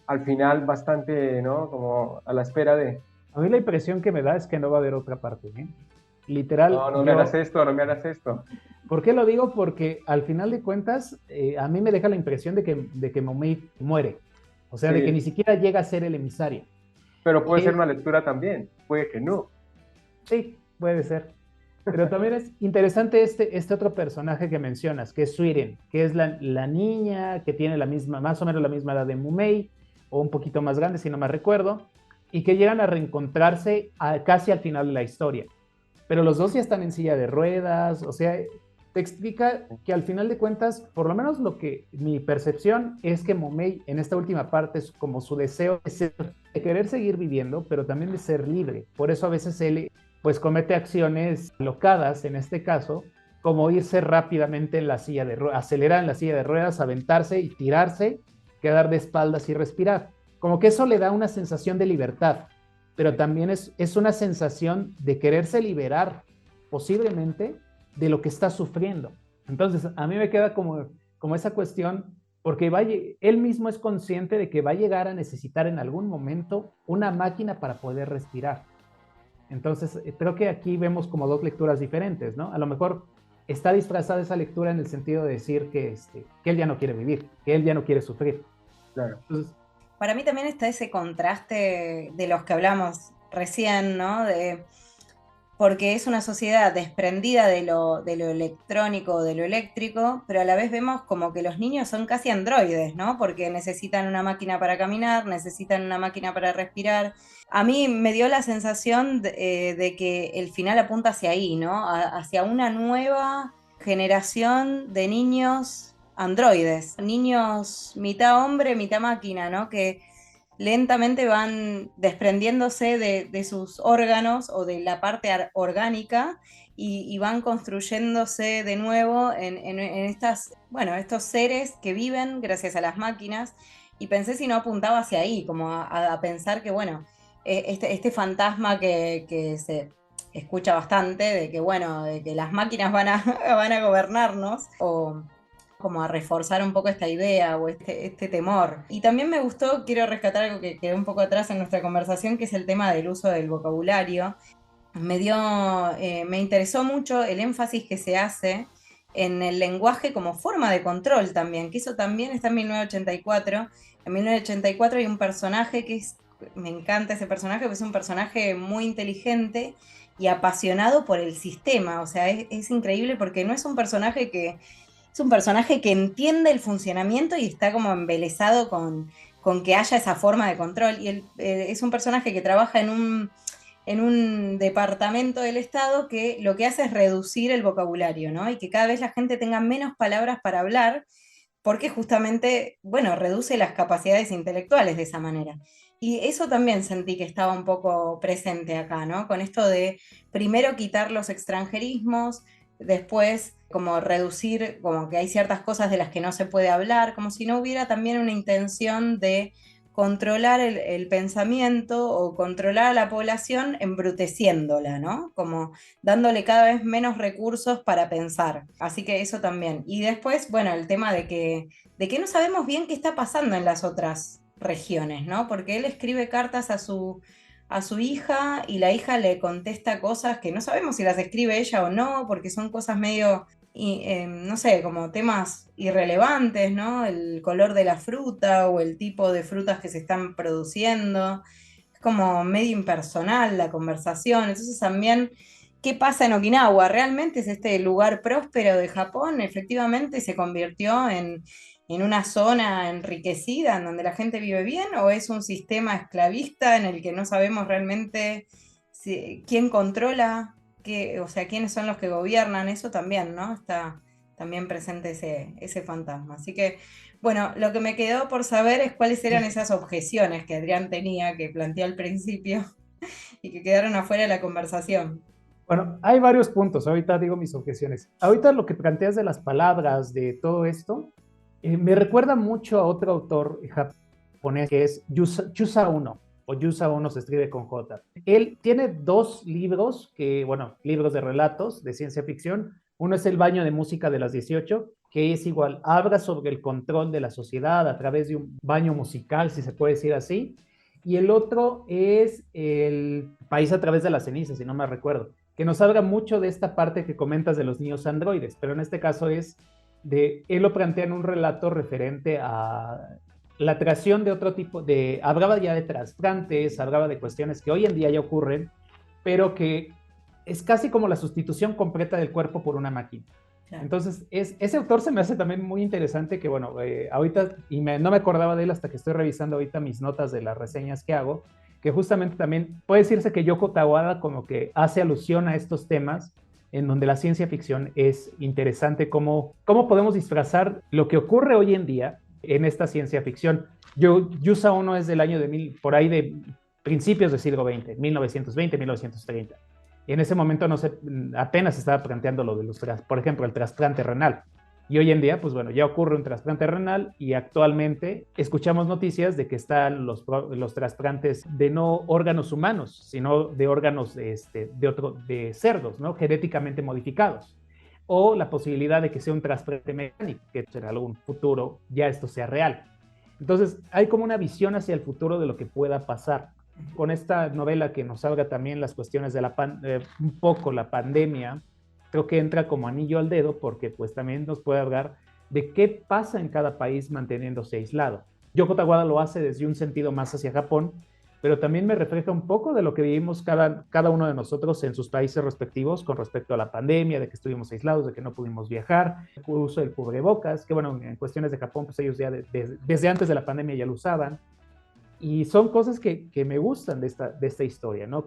Speaker 1: al final bastante, ¿no? Como a la espera de...
Speaker 3: A mí la impresión que me da es que no va a haber otra parte, ¿eh? Literal,
Speaker 1: No me hagas esto, no me hagas esto.
Speaker 3: ¿Por qué lo digo? Porque al final de cuentas, a mí me deja la impresión de que Momei muere. O sea,
Speaker 1: Sí,
Speaker 3: de que ni siquiera llega a ser el emisario.
Speaker 1: pero puede ser una lectura también, puede que no.
Speaker 3: Sí, puede ser. Pero también es interesante este otro personaje que mencionas, que es Suiren, que es la niña que tiene más o menos la misma edad de Mumei, o un poquito más grande, si no me recuerdo, y que llegan a reencontrarse casi al final de la historia. Pero los dos ya están en silla de ruedas, o sea, te explica que al final de cuentas, por lo menos mi percepción es que Momei en esta última parte es como su deseo de querer seguir viviendo, pero también de ser libre. Por eso a veces él pues comete acciones locadas, en este caso, como irse rápidamente en la silla de ruedas, acelerar en la silla de ruedas, aventarse y tirarse, quedar de espaldas y respirar. Como que eso le da una sensación de libertad, pero también es una sensación de quererse liberar posiblemente de lo que está sufriendo. Entonces, a mí me queda como esa cuestión, porque él mismo es consciente de que va a llegar a necesitar en algún momento una máquina para poder respirar. Entonces, creo que aquí vemos como dos lecturas diferentes, ¿no? A lo mejor está disfrazada esa lectura en el sentido de decir que él ya no quiere vivir, que él ya no quiere sufrir.
Speaker 1: Claro.
Speaker 3: Entonces,
Speaker 2: para mí también está ese contraste de los que hablamos recién, ¿no? Porque es una sociedad desprendida de lo electrónico, de lo eléctrico, pero a la vez vemos como que los niños son casi androides, ¿no? Porque necesitan una máquina para caminar, necesitan una máquina para respirar. A mí me dio la sensación de que el final apunta hacia ahí, ¿no? Hacia una nueva generación de niños androides, niños mitad hombre, mitad máquina, ¿no? Que lentamente van desprendiéndose de sus órganos o de la parte orgánica y van construyéndose de nuevo en estas, bueno, estos seres que viven gracias a las máquinas. Y pensé si no apuntaba hacia ahí, como a pensar que, bueno, este fantasma que se escucha bastante, de que, bueno, de que las máquinas van a, van a gobernarnos, o como a reforzar un poco esta idea o este temor. Y también me gustó, quiero rescatar algo que quedó un poco atrás en nuestra conversación, que es el tema del uso del vocabulario. Me interesó mucho el énfasis que se hace en el lenguaje como forma de control también, que eso también está en 1984. En 1984 hay un personaje me encanta ese personaje, porque es un personaje muy inteligente y apasionado por el sistema. O sea, es increíble porque no es un personaje que es un personaje que entiende el funcionamiento y está como embelesado con que haya esa forma de control. Y es un personaje que trabaja en un departamento del Estado que lo que hace es reducir el vocabulario, ¿no? Y que cada vez la gente tenga menos palabras para hablar, porque justamente, bueno, reduce las capacidades intelectuales de esa manera. Y eso también sentí que estaba un poco presente acá, ¿no? Con esto de primero quitar los extranjerismos, después como reducir, como que hay ciertas cosas de las que no se puede hablar, como si no hubiera también una intención de controlar el pensamiento o controlar a la población embruteciéndola, ¿no? Como dándole cada vez menos recursos para pensar. Así que eso también. Y después, bueno, el tema de que no sabemos bien qué está pasando en las otras regiones, ¿no? Porque él escribe cartas a su hija y la hija le contesta cosas que no sabemos si las escribe ella o no, porque son cosas medio no sé, como temas irrelevantes, ¿no? El color de la fruta o el tipo de frutas que se están produciendo. Es como medio impersonal la conversación. Entonces también, ¿qué pasa en Okinawa? ¿Realmente es este lugar próspero de Japón? ¿Efectivamente se convirtió en una zona enriquecida en donde la gente vive bien? ¿O es un sistema esclavista en el que no sabemos realmente quién controla? O sea, quiénes son los que gobiernan? Eso también, ¿no? Está también presente ese fantasma. Así que, bueno, lo que me quedó por saber es cuáles eran esas objeciones que Adrián tenía, que planteó al principio y que quedaron afuera de la conversación.
Speaker 3: Bueno, hay varios puntos, ahorita digo mis objeciones. Ahorita lo que planteas de las palabras, de todo esto, me recuerda mucho a otro autor japonés que es Yusa Uno, o Yusa Uno se escribe con J. Él tiene dos libros, bueno, libros de relatos de ciencia ficción. Uno es El baño de música de las 18, que es igual, habla sobre el control de la sociedad a través de un baño musical, si se puede decir así. Y el otro es El país a través de las cenizas, si no me recuerdo, que nos habla mucho de esta parte que comentas de los niños androides, pero en este caso él lo plantea en un relato referente a la creación de otro tipo hablaba ya de trasplantes, hablaba de cuestiones que hoy en día ya ocurren, pero que es casi como la sustitución completa del cuerpo por una máquina. Claro. Entonces, ese autor se me hace también muy interesante, que bueno, ahorita, no me acordaba de él hasta que estoy revisando ahorita mis notas de las reseñas que hago, que justamente también puede decirse que Yoko Tawada como que hace alusión a estos temas, en donde la ciencia ficción es interesante, cómo podemos disfrazar lo que ocurre hoy en día en esta ciencia ficción. Yusa Ono es del año por ahí de principios del siglo XX, 1920, 1930. Y en ese momento apenas se estaba planteando lo de por ejemplo, el trasplante renal. Y hoy en día, pues bueno, ya ocurre un trasplante renal y actualmente escuchamos noticias de que están los trasplantes de no órganos humanos, sino de órganos de cerdos, ¿no? Genéticamente modificados. O la posibilidad de que sea un trasplante mecánico, que en algún futuro ya esto sea real. Entonces, hay como una visión hacia el futuro de lo que pueda pasar. Con esta novela que nos habla también las cuestiones de un poco la pandemia, creo que entra como anillo al dedo porque pues también nos puede hablar de qué pasa en cada país manteniéndose aislado. Yoko Tawada lo hace desde un sentido más hacia Japón, pero también me refleja un poco de lo que vivimos cada uno de nosotros en sus países respectivos con respecto a la pandemia, de que estuvimos aislados, de que no pudimos viajar, el uso del cubrebocas, que bueno, en cuestiones de Japón, pues ellos ya desde antes de la pandemia ya lo usaban. Y son cosas que me gustan de esta historia, ¿no?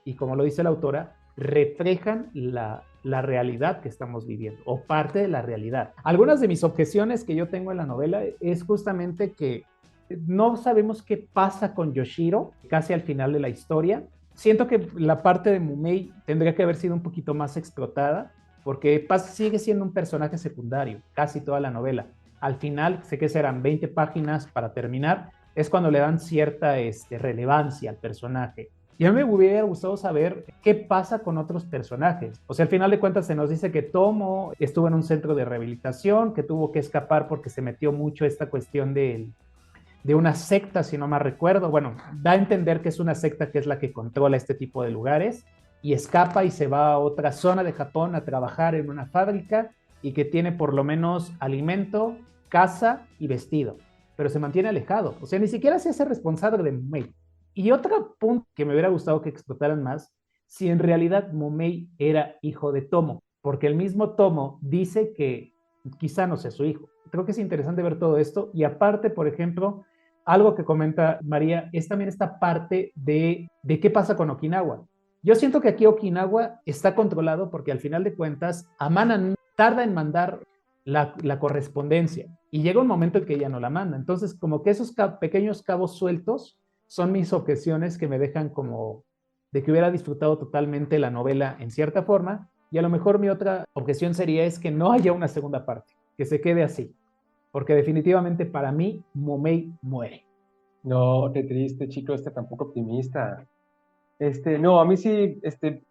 Speaker 3: Y como lo dice la autora, reflejan la realidad que estamos viviendo, o parte de la realidad. Algunas de mis objeciones que yo tengo en la novela es justamente que No sabemos qué pasa con Yoshiro casi al final de la historia. Siento que la parte de Mumei tendría que haber sido un poquito más explotada, porque sigue siendo un personaje secundario casi toda la novela. Al final, sé que serán 20 páginas para terminar, es cuando le dan cierta relevancia al personaje. Y a mí me hubiera gustado saber qué pasa con otros personajes. O sea, al final de cuentas se nos dice que Tomo estuvo en un centro de rehabilitación, que tuvo que escapar porque se metió mucho esta cuestión de una secta, si no mal recuerdo. Bueno, da a entender que es una secta que es la que controla este tipo de lugares y escapa y se va a otra zona de Japón a trabajar en una fábrica y que tiene por lo menos alimento, casa y vestido, pero se mantiene alejado. O sea, ni siquiera se hace responsable de Momei. Y otro punto que me hubiera gustado que explotaran más, si en realidad Momei era hijo de Tomo, porque el mismo Tomo dice que quizá no sea su hijo. Creo que es interesante ver todo esto y aparte, por ejemplo, algo que comenta María es también esta parte de qué pasa con Okinawa. Yo siento que aquí Okinawa está controlado porque al final de cuentas Amana tarda en mandar la correspondencia y llega un momento en que ella no la manda. Entonces, como que esos pequeños cabos sueltos son mis objeciones que me dejan como de que hubiera disfrutado totalmente la novela en cierta forma y a lo mejor mi otra objeción sería es que no haya una segunda parte, que se quede así porque definitivamente para mí Momei muere.
Speaker 1: No, qué triste, chico, tampoco optimista. No, a mí sí,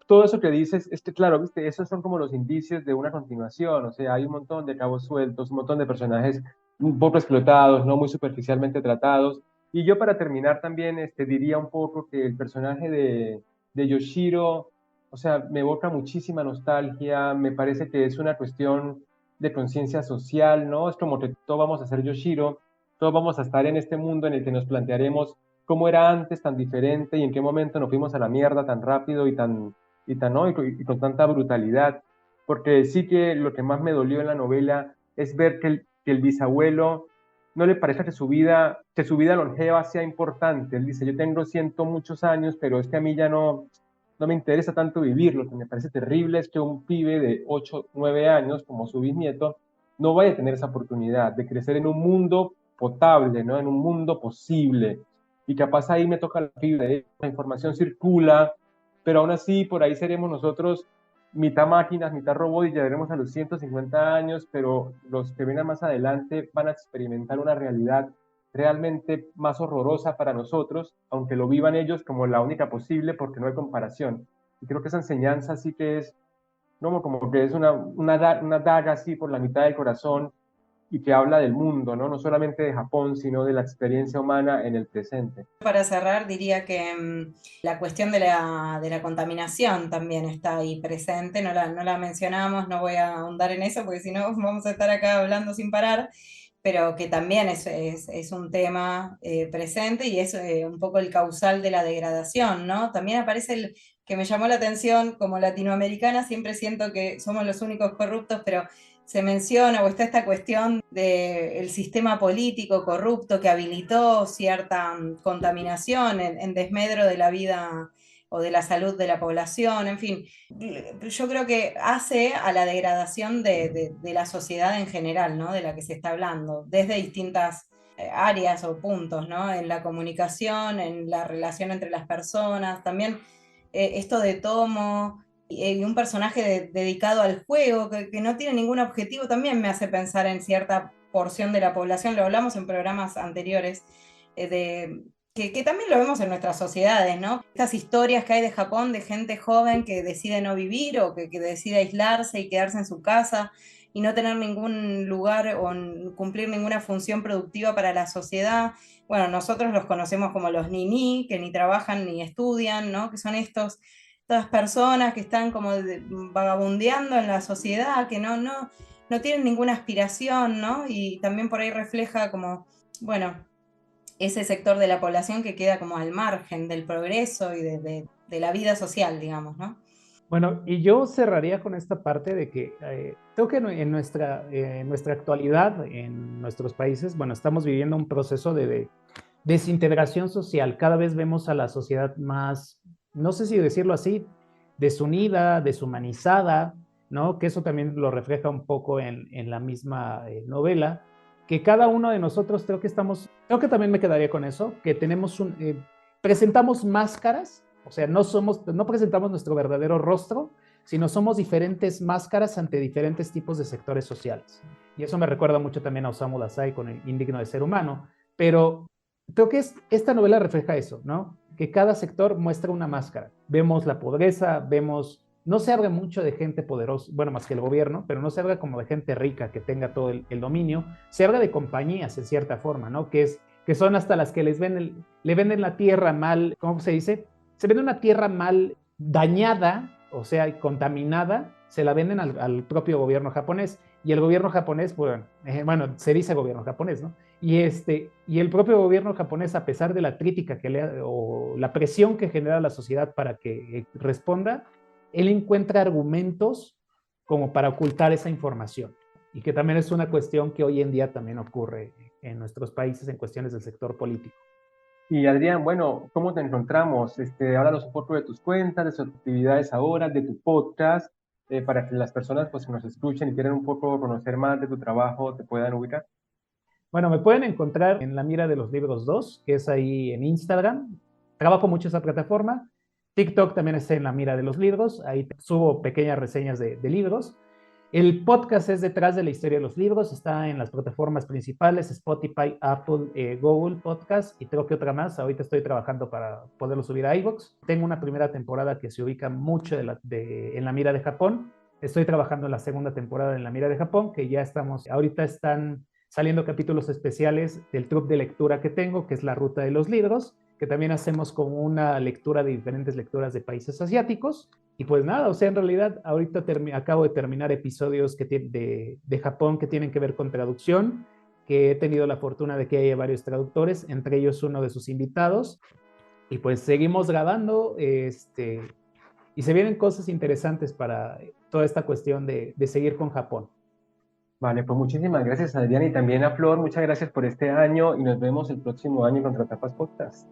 Speaker 1: todo eso que dices, claro, viste, esos son como los indicios de una continuación, o sea, hay un montón de cabos sueltos, un montón de personajes un poco explotados, no muy superficialmente tratados, y yo para terminar también, diría un poco que el personaje de Yoshiro, o sea, me evoca muchísima nostalgia, me parece que es una cuestión de conciencia social, ¿no? Es como que todos vamos a ser Yoshiro, todos vamos a estar en este mundo en el que nos plantearemos cómo era antes tan diferente y en qué momento nos fuimos a la mierda tan rápido ¿no? y con tanta brutalidad. Porque sí que lo que más me dolió en la novela es ver que el bisabuelo no le parece que su vida longeva sea importante. Él dice, yo tengo ciento muchos años, pero es que a mí ya no me interesa tanto vivir. Lo que me parece terrible es que un pibe de 8 9 años, como su bisnieto, no vaya a tener esa oportunidad de crecer en un mundo potable, ¿no? En un mundo posible y capaz ahí me toca la fibra, la información circula, pero aún así por ahí seremos nosotros mitad máquinas, mitad robot y llegaremos a los 150 años, pero los que vengan más adelante van a experimentar una realidad realmente más horrorosa para nosotros, aunque lo vivan ellos como la única posible porque no hay comparación. Y creo que esa enseñanza sí que es, ¿no? Como que es una daga así por la mitad del corazón y que habla del mundo, ¿no? No solamente de Japón, sino de la experiencia humana en el presente.
Speaker 2: Para cerrar, diría que la cuestión de la contaminación también está ahí presente, no la mencionamos, no voy a ahondar en eso porque si no vamos a estar acá hablando sin parar, pero que también es un tema presente y es un poco el causal de la degradación, ¿no? También aparece el que me llamó la atención, como latinoamericana siempre siento que somos los únicos corruptos, pero se menciona o está esta cuestión del sistema político corrupto que habilitó cierta contaminación en desmedro de la vida o de la salud de la población, en fin, yo creo que hace a la degradación de la sociedad en general, ¿no? De la que se está hablando, desde distintas áreas o puntos, ¿no? En la comunicación, en la relación entre las personas, también esto de Tomo y un personaje dedicado al juego que no tiene ningún objetivo también me hace pensar en cierta porción de la población, lo hablamos en programas anteriores, que también lo vemos en nuestras sociedades, ¿no? Estas historias que hay de Japón de gente joven que decide no vivir o que decide aislarse y quedarse en su casa y no tener ningún lugar o cumplir ninguna función productiva para la sociedad. Bueno, nosotros los conocemos como los nini, que ni trabajan ni estudian, ¿no? Que son estas personas que están como vagabundeando en la sociedad, que no tienen ninguna aspiración, ¿no? Y también por ahí refleja como, bueno, ese sector de la población que queda como al margen del progreso y de la vida social, digamos, ¿no?
Speaker 3: Bueno, y yo cerraría con esta parte de que creo que en nuestra actualidad, en nuestros países, bueno, estamos viviendo un proceso de desintegración social. Cada vez vemos a la sociedad más, no sé si decirlo así, desunida, deshumanizada, ¿no? Que eso también lo refleja un poco en la misma novela, que cada uno de nosotros creo que estamos Creo que también me quedaría con eso, que presentamos máscaras, o sea, no presentamos nuestro verdadero rostro, sino somos diferentes máscaras ante diferentes tipos de sectores sociales. Y eso me recuerda mucho también a Osamu Dazai con el Indigno de Ser Humano, pero creo que esta novela refleja eso, ¿no? Que cada sector muestra una máscara. Vemos la pobreza, no se habla mucho de gente poderosa, bueno, más que el gobierno, pero no se habla como de gente rica que tenga todo el dominio. Se habla de compañías, en cierta forma, ¿no? Que son hasta las que le venden la tierra mal, ¿cómo se dice? Se vende una tierra mal dañada, o sea, contaminada, se la venden al propio gobierno japonés. Y el gobierno japonés, bueno, se dice gobierno japonés, ¿no? Y el propio gobierno japonés, a pesar de la crítica o la presión que genera la sociedad para que responda, él encuentra argumentos como para ocultar esa información. Y que también es una cuestión que hoy en día también ocurre en nuestros países en cuestiones del sector político.
Speaker 1: Y Adrián, bueno, ¿cómo te encontramos? Háblanos un poco de tus cuentas, de tus actividades ahora, de tu podcast, para que las personas pues, que nos escuchen y quieran un poco conocer más de tu trabajo te puedan ubicar.
Speaker 3: Bueno, me pueden encontrar en La Mira de los Libros 2, que es ahí en Instagram. Trabajo mucho esa plataforma. TikTok también está en La Mira de los Libros. Ahí subo pequeñas reseñas de libros. El podcast es Detrás de la Historia de los Libros. Está en las plataformas principales, Spotify, Apple, Google Podcast y creo que otra más. Ahorita estoy trabajando para poderlo subir a iVoox. Tengo una primera temporada que se ubica mucho en La Mira de Japón. Estoy trabajando en la segunda temporada en La Mira de Japón, que ya ahorita están saliendo capítulos especiales del club de lectura que tengo, que es La Ruta de los Libros, que también hacemos como una lectura de diferentes lecturas de países asiáticos. Y pues nada, o sea, en realidad ahorita acabo de terminar episodios de Japón que tienen que ver con traducción, que he tenido la fortuna de que haya varios traductores, entre ellos uno de sus invitados. Y pues seguimos grabando, y se vienen cosas interesantes para toda esta cuestión de seguir con Japón.
Speaker 1: Vale, pues muchísimas gracias, Adrián, y también a Flor, muchas gracias por este año y nos vemos el próximo año con Tratapas Podcast.